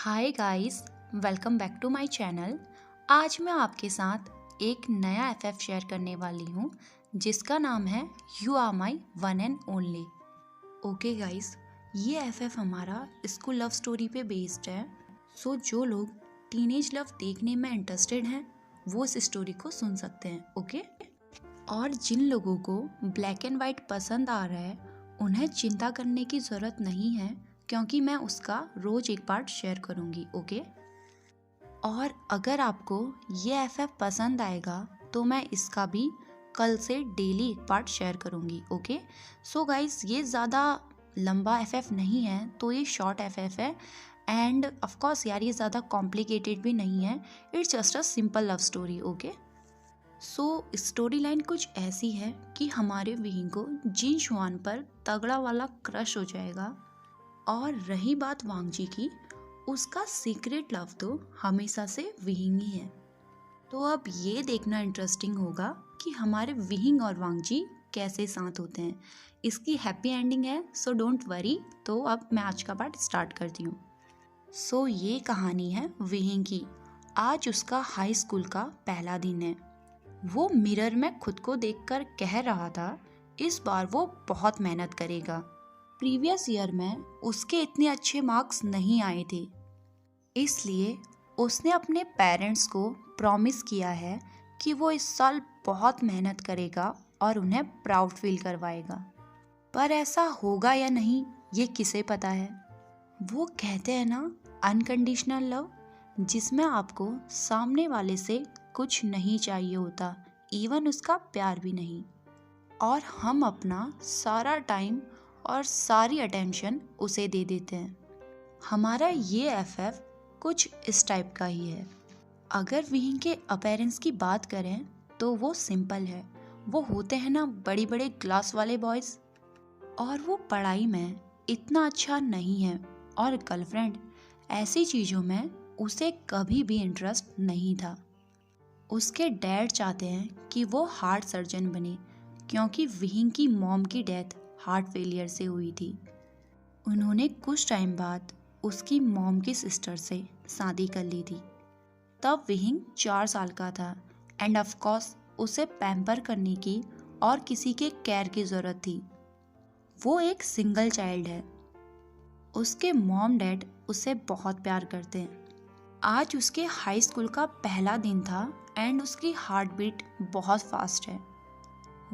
Hi guys, welcome back to my channel. आज मैं आपके साथ एक नया एफएफ शेयर करने वाली हूँ जिसका नाम है you are my one and only. Okay guys, ये एफएफ हमारा स्कूल लव स्टोरी पे बेस्ड है। सो जो लोग टीनेज लव देखने में इंटरेस्टेड हैं वो इस स्टोरी को सुन सकते हैं। ओके, और जिन लोगों को ब्लैक एंड वाइट पसंद आ रहा है उन्हें चिंता करने की ज़रूरत नहीं है, क्योंकि मैं उसका रोज एक पार्ट शेयर करूँगी। ओके, और अगर आपको ये एफएफ पसंद आएगा तो मैं इसका भी कल से डेली एक पार्ट शेयर करूँगी। ओके, सो गाइस, ये ज़्यादा लंबा एफएफ नहीं है, तो ये शॉर्ट एफएफ है। एंड ऑफ कोर्स यार, ये ज़्यादा कॉम्प्लिकेटेड भी नहीं है, it's just a simple love story. Okay, so story line कुछ ऐसी है कि हमारे विहिंग को जिन शुआन पर तगड़ा वाला क्रश हो जाएगा। और रही बात वांगजी की, उसका सीक्रेट लव तो हमेशा से विहिंग ही है। तो अब ये देखना इंटरेस्टिंग होगा कि हमारे विहिंग और वांगजी कैसे साथ होते हैं। इसकी हैप्पी एंडिंग है, सो डोंट वरी। तो अब मैं आज का पार्ट स्टार्ट करती हूँ। सो ये कहानी है विहिंग की। आज उसका हाई स्कूल का पहला दिन है। वो मिरर में खुद को देखकर कह रहा था इस बार वो बहुत मेहनत करेगा। प्रीवियस ईयर में उसके इतने अच्छे मार्क्स नहीं आए थे, इसलिए उसने अपने पेरेंट्स को प्रॉमिस किया है कि वो इस साल बहुत मेहनत करेगा और उन्हें प्राउड फील करवाएगा। पर ऐसा होगा या नहीं ये किसे पता है। वो कहते हैं ना, अनकंडीशनल लव, जिसमें आपको सामने वाले से कुछ नहीं चाहिए होता, इवन उसका प्यार भी नहीं, और हम अपना सारा टाइम और सारी अटेंशन उसे दे देते हैं। हमारा ये एफएफ कुछ इस टाइप का ही है। अगर विहिंग के अपीयरेंस की बात करें तो वो सिंपल है। वो होते हैं ना बड़े बड़े ग्लास वाले बॉयज़, और वो पढ़ाई में इतना अच्छा नहीं है, और गर्लफ्रेंड ऐसी चीज़ों में उसे कभी भी इंटरेस्ट नहीं था। उसके डैड चाहते हैं कि वो हार्ट सर्जन बने, क्योंकि विहिंग की मॉम की डेथ हार्ट फेलियर से हुई थी। उन्होंने कुछ टाइम बाद उसकी मॉम की सिस्टर से शादी कर ली थी। तब विहिंग 4 साल का था, एंड ऑफ कोर्स उसे पैम्पर करने की और किसी के केयर की ज़रूरत थी। वो एक सिंगल चाइल्ड है। उसके मॉम डैड उसे बहुत प्यार करते हैं। आज उसके हाई स्कूल का पहला दिन था, एंड उसकी हार्ट बीट बहुत फास्ट है।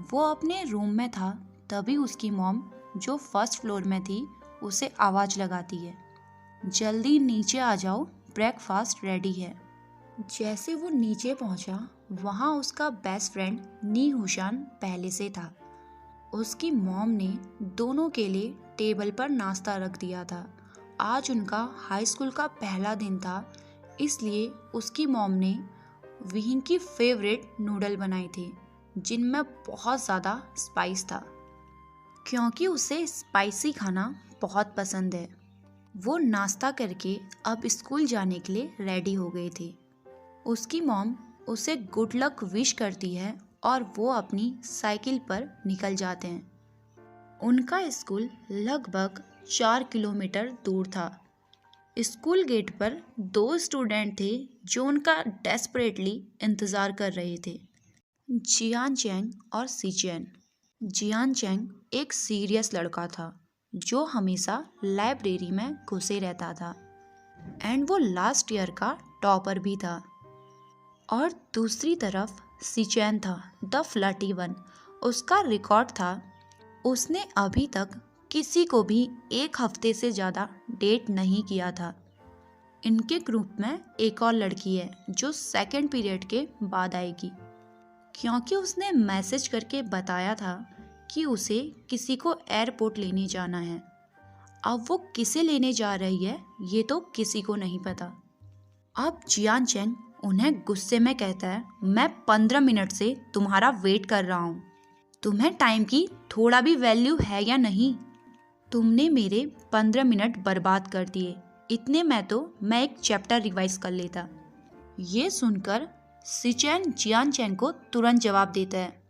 वो अपने रूम में था, तभी उसकी मॉम जो फर्स्ट फ्लोर में थी उसे आवाज़ लगाती है, जल्दी नीचे आ जाओ, ब्रेकफास्ट रेडी है। जैसे वो नीचे पहुंचा, वहाँ उसका बेस्ट फ्रेंड नी हुशान पहले से था। उसकी मॉम ने दोनों के लिए टेबल पर नाश्ता रख दिया था। आज उनका हाई स्कूल का पहला दिन था, इसलिए उसकी मॉम ने विहिंग की फेवरेट नूडल बनाए थे, जिनमें बहुत ज़्यादा स्पाइस था, क्योंकि उसे स्पाइसी खाना बहुत पसंद है। वो नाश्ता करके अब स्कूल जाने के लिए रेडी हो गए थे। उसकी मॉम उसे गुड लक विश करती है और वो अपनी साइकिल पर निकल जाते हैं। उनका स्कूल लगभग 4 किलोमीटर दूर था। स्कूल गेट पर 2 स्टूडेंट थे जो उनका डेस्परेटली इंतज़ार कर रहे थे, जियान चैंग और सीचेन। जियान चैंग एक सीरियस लड़का था जो हमेशा लाइब्रेरी में घुसे रहता था, एंड वो लास्ट ईयर का टॉपर भी था। और दूसरी तरफ सीचेन था, द फ्लर्टी वन। उसका रिकॉर्ड था, उसने अभी तक किसी को भी 1 हफ्ते से ज़्यादा डेट नहीं किया था। इनके ग्रुप में एक और लड़की है जो सेकंड पीरियड के बाद आएगी, क्योंकि उसने मैसेज करके बताया था कि उसे किसी को एयरपोर्ट लेने जाना है। अब वो किसे लेने जा रही है ये तो किसी को नहीं पता। अब जियान चैंग उन्हें गुस्से में कहता है, मैं 15 मिनट से तुम्हारा वेट कर रहा हूँ। तुम्हें टाइम की थोड़ा भी वैल्यू है या नहीं? तुमने मेरे 15 मिनट बर्बाद कर दिए। इतने में तो मैं एक चैप्टर रिवाइज कर लेता। ये सुनकर सीचेन जियान चैंग को तुरंत जवाब देता है,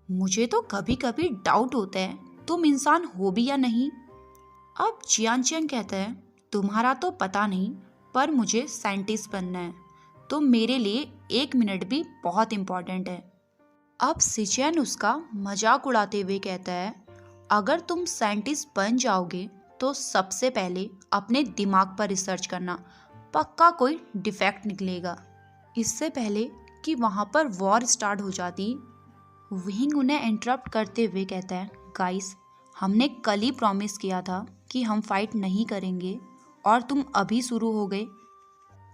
मुझे तो कभी कभी डाउट होता है तुम इंसान हो भी या नहीं। अब जियान चैंग कहता है, तुम्हारा तो पता नहीं, पर मुझे साइंटिस्ट बनना है, तो मेरे लिए 1 मिनट भी बहुत इम्पोर्टेंट है। अब सिचेन उसका मजाक उड़ाते हुए कहता है, अगर तुम साइंटिस्ट बन जाओगे तो सबसे पहले अपने दिमाग पर रिसर्च करना, पक्का कोई डिफेक्ट निकलेगा। इससे पहले कि वहाँ पर वॉर स्टार्ट हो जाती, विंग उन्हें इंटरप्ट करते हुए कहता है, गाइस, हमने कल ही प्रॉमिस किया था कि हम फाइट नहीं करेंगे और तुम अभी शुरू हो गए।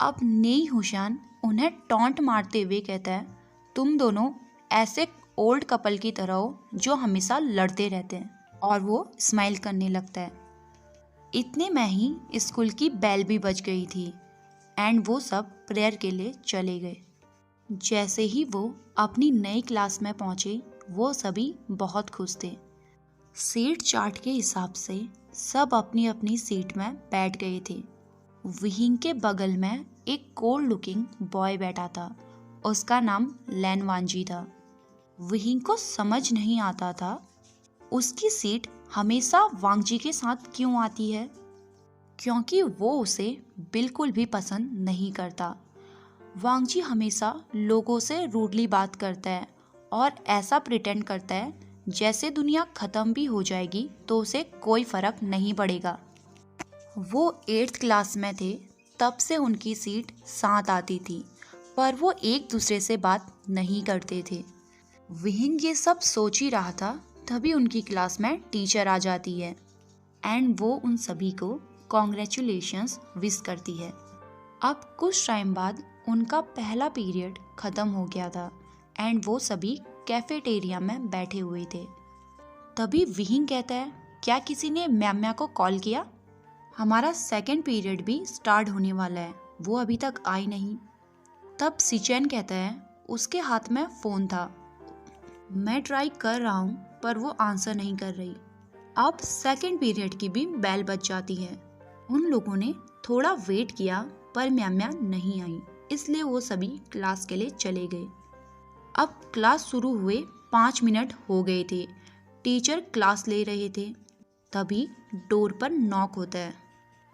अब नेई हुशान उन्हें टॉन्ट मारते हुए कहता है, तुम दोनों ऐसे ओल्ड कपल की तरह हो जो हमेशा लड़ते रहते हैं, और वो स्माइल करने लगता है। इतने में ही स्कूल की बेल भी बज गई थी एंड वो सब प्रेयर के लिए चले गए। जैसे ही वो अपनी नई क्लास में पहुंचे, वो सभी बहुत खुश थे। सीट चार्ट के हिसाब से सब अपनी अपनी सीट में बैठ गए थे। विंग के बगल में एक कोल्ड लुकिंग बॉय बैठा था। उसका नाम लैन वांजी था। विंग को समझ नहीं आता था उसकी सीट हमेशा वांगजी के साथ क्यों आती है, क्योंकि वो उसे बिल्कुल भी पसंद नहीं करता। वांगजी हमेशा लोगों से रूडली बात करता है और ऐसा प्रिटेंड करता है जैसे दुनिया ख़त्म भी हो जाएगी तो उसे कोई फ़र्क नहीं पड़ेगा। वो 8th क्लास में थे तब से उनकी सीट साथ आती थी, पर वो एक दूसरे से बात नहीं करते थे। विंग ये सब सोच ही रहा था, तभी उनकी क्लास में टीचर आ जाती है एंड वो उन सभी को कॉन्ग्रेचुलेशंस विश करती है। अब कुछ टाइम बाद उनका पहला पीरियड ख़त्म हो गया था एंड वो सभी कैफेटेरिया में बैठे हुए थे। तभी विंग कहता है, क्या किसी ने मैम को कॉल किया? हमारा सेकंड पीरियड भी स्टार्ट होने वाला है, वो अभी तक आई नहीं। तब सिचेन कहता है, उसके हाथ में फ़ोन था, मैं ट्राई कर रहा हूँ पर वो आंसर नहीं कर रही। अब सेकंड पीरियड की भी बेल बज जाती है। उन लोगों ने थोड़ा वेट किया पर मैम नहीं आई, इसलिए वो सभी क्लास के लिए चले गए। अब क्लास शुरू हुए 5 मिनट हो गए थे। टीचर क्लास ले रहे थे। तभी डोर पर नॉक होता है।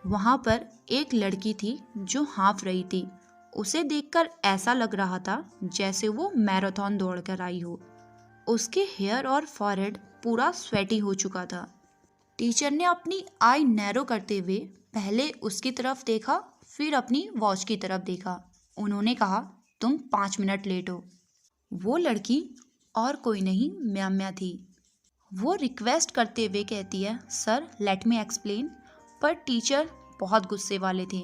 वहाँ पर एक लड़की थी जो हाँफ रही थी। उसे देखकर ऐसा लग रहा था जैसे वो मैराथन दौड़ कर आई हो। उसके हेयर और फॉरहेड पूरा स्वेटी हो चुका था। टीचर ने अपनी आई नैरो करते हुए पहले उसकी तरफ देखा, फिर अपनी वॉच की तरफ देखा। उन्होंने कहा, तुम 5 मिनट लेट हो। वो लड़की और कोई नहीं म्याम्या थी। वो रिक्वेस्ट करते हुए कहती है, सर लेट मी एक्सप्लेन। पर टीचर बहुत गुस्से वाले थे।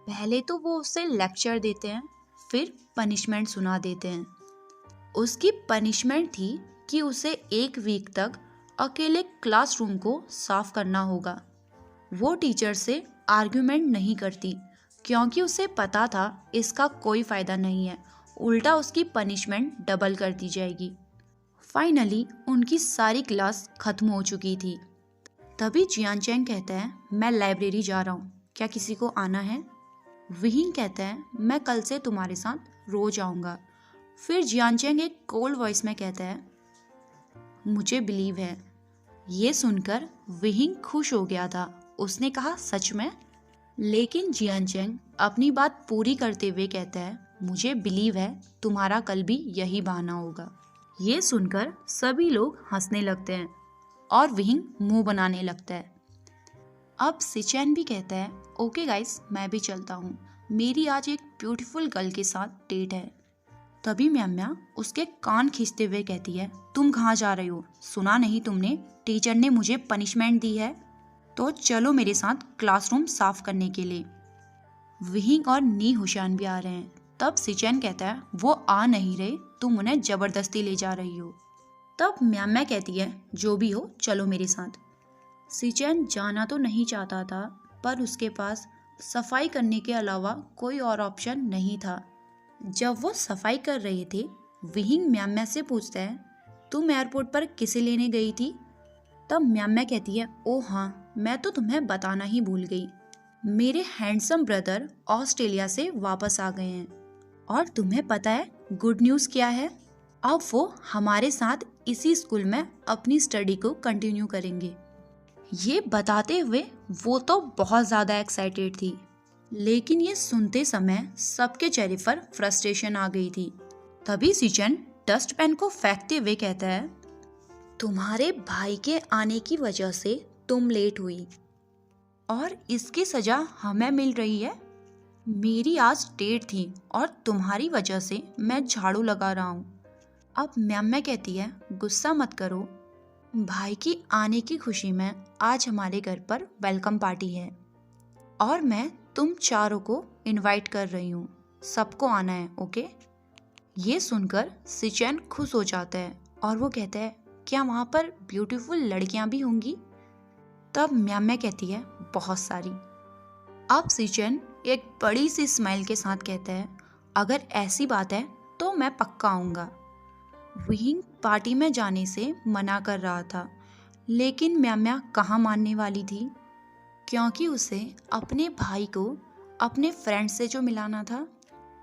पहले तो वो उसे लेक्चर देते हैं, फिर पनिशमेंट सुना देते हैं। उसकी पनिशमेंट थी कि उसे 1 वीक तक अकेले क्लासरूम को साफ करना होगा। वो टीचर से आर्ग्यूमेंट नहीं करती क्योंकि उसे पता था इसका कोई फ़ायदा नहीं है, उल्टा उसकी पनिशमेंट डबल कर दी जाएगी। फाइनली उनकी सारी क्लास ख़त्म हो चुकी थी। तभी जियान चैंग कहता है, मैं लाइब्रेरी जा रहा हूँ, क्या किसी को आना है? विंग कहता है, मैं कल से तुम्हारे साथ रोज आऊँगा। फिर जियान चैंग एक कोल्ड वॉइस में कहता है, मुझे बिलीव है। ये सुनकर विंग खुश हो गया था। उसने कहा, सच में? लेकिन जियान चैंग अपनी बात पूरी करते हुए कहता है, मुझे बिलीव है तुम्हारा कल भी यही बहाना होगा। ये सुनकर सभी लोग हंसने लगते हैं और विंग मुंह बनाने लगता है। अब सिचेन भी कहता है, ओके गाइस, मैं भी चलता हूँ, मेरी आज एक ब्यूटीफुल गर्ल के साथ डेट है। तभी म्याम्या उसके कान खींचते हुए कहती है, तुम कहाँ जा रही हो? सुना नहीं तुमने, टीचर ने मुझे पनिशमेंट दी है, तो चलो मेरे साथ क्लासरूम साफ करने के लिए। विंग और नी हुशान भी आ रहे हैं। तब सिचेन कहता है, वो आ नहीं रहे, तुम उन्हें जबरदस्ती ले जा रही हो। तब म्याम्या कहती है, जो भी हो चलो मेरे साथ। सिचेन जाना तो नहीं चाहता था, पर उसके पास सफाई करने के अलावा कोई और ऑप्शन नहीं था। जब वो सफाई कर रहे थे, विंग म्याम्या से पूछता है, तुम एयरपोर्ट पर किसे लेने गई थी? तब म्याम्या कहती है, ओ हाँ, मैं तो तुम्हें बताना ही भूल गई, मेरे हैंडसम ब्रदर ऑस्ट्रेलिया से वापस आ गए हैं। और तुम्हें पता है गुड न्यूज़ क्या है? अब वो हमारे साथ इसी स्कूल में अपनी स्टडी को कंटिन्यू करेंगे। ये बताते हुए वो तो बहुत ज़्यादा एक्साइटेड थी। लेकिन ये सुनते समय सबके चेहरे पर फ्रस्ट्रेशन आ गई थी। तभी सिचन डस्टबिन को फेंकते हुए कहता है, तुम्हारे भाई के आने की वजह से तुम लेट हुई और इसकी सजा हमें मिल रही है। मेरी आज डेट थी और तुम्हारी वजह से मैं झाड़ू लगा रहा हूँ। अब म्याम्या कहती है, गुस्सा मत करो, भाई की आने की खुशी में आज हमारे घर पर वेलकम पार्टी है और मैं तुम चारों को इनवाइट कर रही हूँ, सबको आना है, ओके। ये सुनकर सिचन खुश हो जाता है और वो कहता है, क्या वहाँ पर ब्यूटीफुल लड़कियाँ भी होंगी? तब म्याम्या कहती है, बहुत सारी। अब सिचन एक बड़ी सी स्माइल के साथ कहता है, अगर ऐसी बात है तो मैं पक्का आऊँगा। विहिंग पार्टी में जाने से मना कर रहा था, लेकिन म्याम्या कहाँ मानने वाली थी, क्योंकि उसे अपने भाई को अपने फ्रेंड से जो मिलाना था।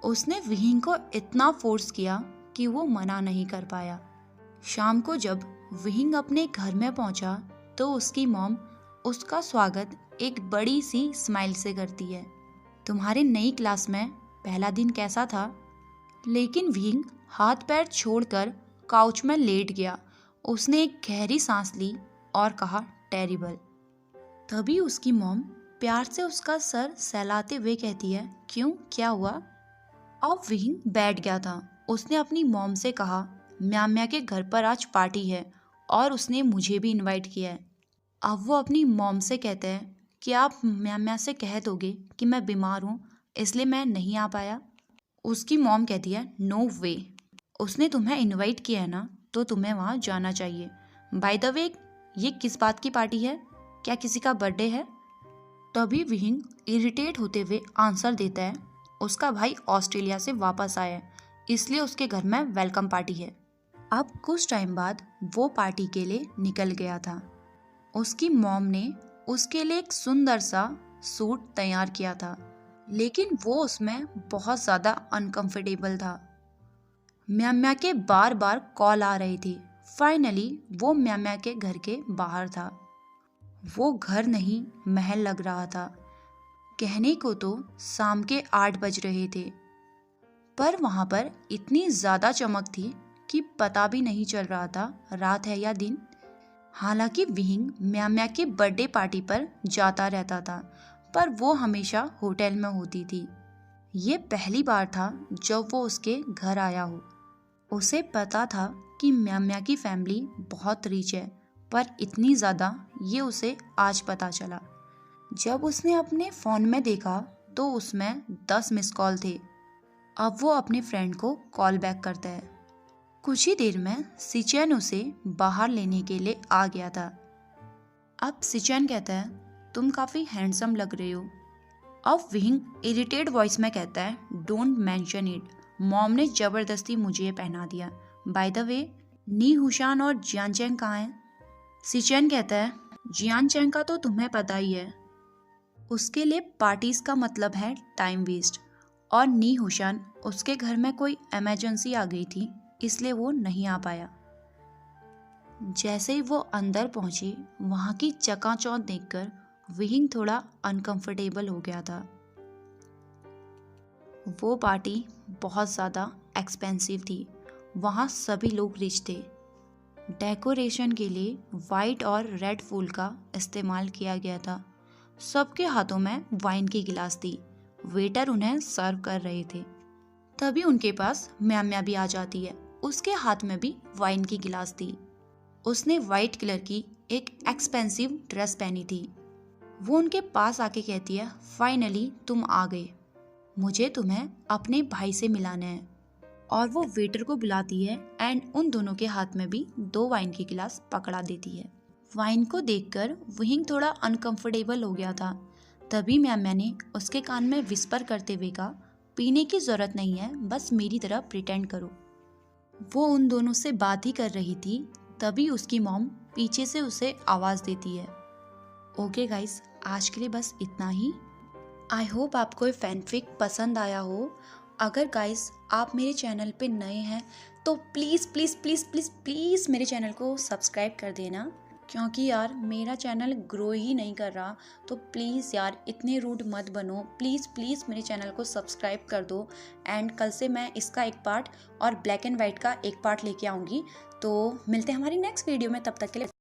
उसने विहिंग को इतना फोर्स किया कि वो मना नहीं कर पाया। शाम को जब विहिंग अपने घर में पहुंचा तो उसकी मॉम उसका स्वागत एक बड़ी सी स्माइल से करती है। तुम्हारे नई क्लास में पहला दिन कैसा था? लेकिन विहिंग हाथ पैर छोड़कर काउच में लेट गया। उसने एक गहरी सांस ली और कहा, टेरिबल। तभी उसकी मॉम प्यार से उसका सर सहलाते हुए कहती है, क्यों, क्या हुआ? अब विहिंग बैठ गया था। उसने अपनी मॉम से कहा, म्याम्या के घर पर आज पार्टी है और उसने मुझे भी इनवाइट किया है। अब वो अपनी मॉम से कहते हैं कि आप म्याम्या से कह दोगे कि मैं बीमार हूँ इसलिए मैं नहीं आ पाया। उसकी मॉम कहती है, नो वे, उसने तुम्हें इनवाइट किया है ना तो तुम्हें वहाँ जाना चाहिए। बाय द वे, ये किस बात की पार्टी है? क्या किसी का बर्थडे है? तभी विहिंग इरिटेट होते हुए आंसर देता है, उसका भाई ऑस्ट्रेलिया से वापस आया है इसलिए उसके घर में वेलकम पार्टी है। अब कुछ टाइम बाद वो पार्टी के लिए निकल गया था। उसकी मॉम ने उसके लिए एक सुंदर सा सूट तैयार किया था, लेकिन वो उसमें बहुत ज़्यादा अनकंफर्टेबल था। म्याम्या के बार बार कॉल आ रही थी। फाइनली वो म्याम्या के घर के बाहर था। वो घर नहीं महल लग रहा था। कहने को तो शाम के 8 बज रहे थे, पर वहाँ पर इतनी ज़्यादा चमक थी कि पता भी नहीं चल रहा था रात है या दिन। हालांकि विहिंग म्याम्या के बर्थडे पार्टी पर जाता रहता था, पर वो हमेशा होटल में होती थी। ये पहली बार था जब वो उसके घर आया हो। उसे पता था कि म्याम्या की फैमिली बहुत रिच है, पर इतनी ज़्यादा ये उसे आज पता चला। जब उसने अपने फ़ोन में देखा तो उसमें 10 मिस कॉल थे। अब वो अपने फ्रेंड को कॉल बैक करता है। कुछ ही देर में सिचन उसे बाहर लेने के लिए आ गया था। अब सिचन कहता है, तुम काफ़ी हैंडसम लग रहे हो। अब विहिंग इरिटेट वॉइस में कहता है, डोंट मेंशन इट, मॉम ने ज़बरदस्ती मुझे ये पहना दिया। बाय द वे, नी हुशान और जियान चेंग कहाँ हैं? सिचन कहता है, जियान चेंग का तो तुम्हें पता ही है, उसके लिए पार्टीज का मतलब है टाइम वेस्ट, और नी हुशान उसके घर में कोई इमरजेंसी आ गई थी इसलिए वो नहीं आ पाया। जैसे ही वो अंदर पहुंचे, वहाँ की चकाचौंध देखकर विहिंग थोड़ा अनकंफर्टेबल हो गया था। वो पार्टी बहुत ज़्यादा एक्सपेंसिव थी। वहाँ सभी लोग रिच थे। डेकोरेशन के लिए वाइट और रेड फूल का इस्तेमाल किया गया था। सबके हाथों में वाइन की गिलास थी। वेटर उन्हें सर्व कर रहे थे। तभी उनके पास म्याम्या भी आ जाती है। उसके हाथ में भी वाइन की गिलास थी। उसने वाइट कलर की एक एक्सपेंसिव ड्रेस पहनी थी। वो उनके पास आके कहती है, फाइनली तुम आ गए, मुझे तुम्हें अपने भाई से मिलाना है। और वो वेटर को बुलाती है एंड उन दोनों के हाथ में भी 2 वाइन की गिलास पकड़ा देती है। वाइन को देखकर विहिंग थोड़ा अनकंफर्टेबल हो गया था। तभी म्याम्या ने उसके कान में विस्पर करते हुए कहा, पीने की जरूरत नहीं है, बस मेरी तरह प्रिटेंड करो। वो उन दोनों से बात ही कर रही थी, तभी उसकी मॉम पीछे से उसे आवाज़ देती है। ओके गाइस, आज के लिए बस इतना ही। आई होप आपको ये फैनफिक पसंद आया हो। अगर गाइस आप मेरे चैनल पे नए हैं तो please please please please please मेरे चैनल को सब्सक्राइब कर देना। क्योंकि यार मेरा चैनल ग्रो ही नहीं कर रहा। तो प्लीज़ यार इतने रूड मत बनो, प्लीज़ प्लीज़ मेरे चैनल को सब्सक्राइब कर दो। एंड कल से मैं इसका एक पार्ट और ब्लैक एंड वाइट का एक पार्ट लेके आऊँगी। तो मिलते हैं हमारी नेक्स्ट वीडियो में, तब तक के लिए।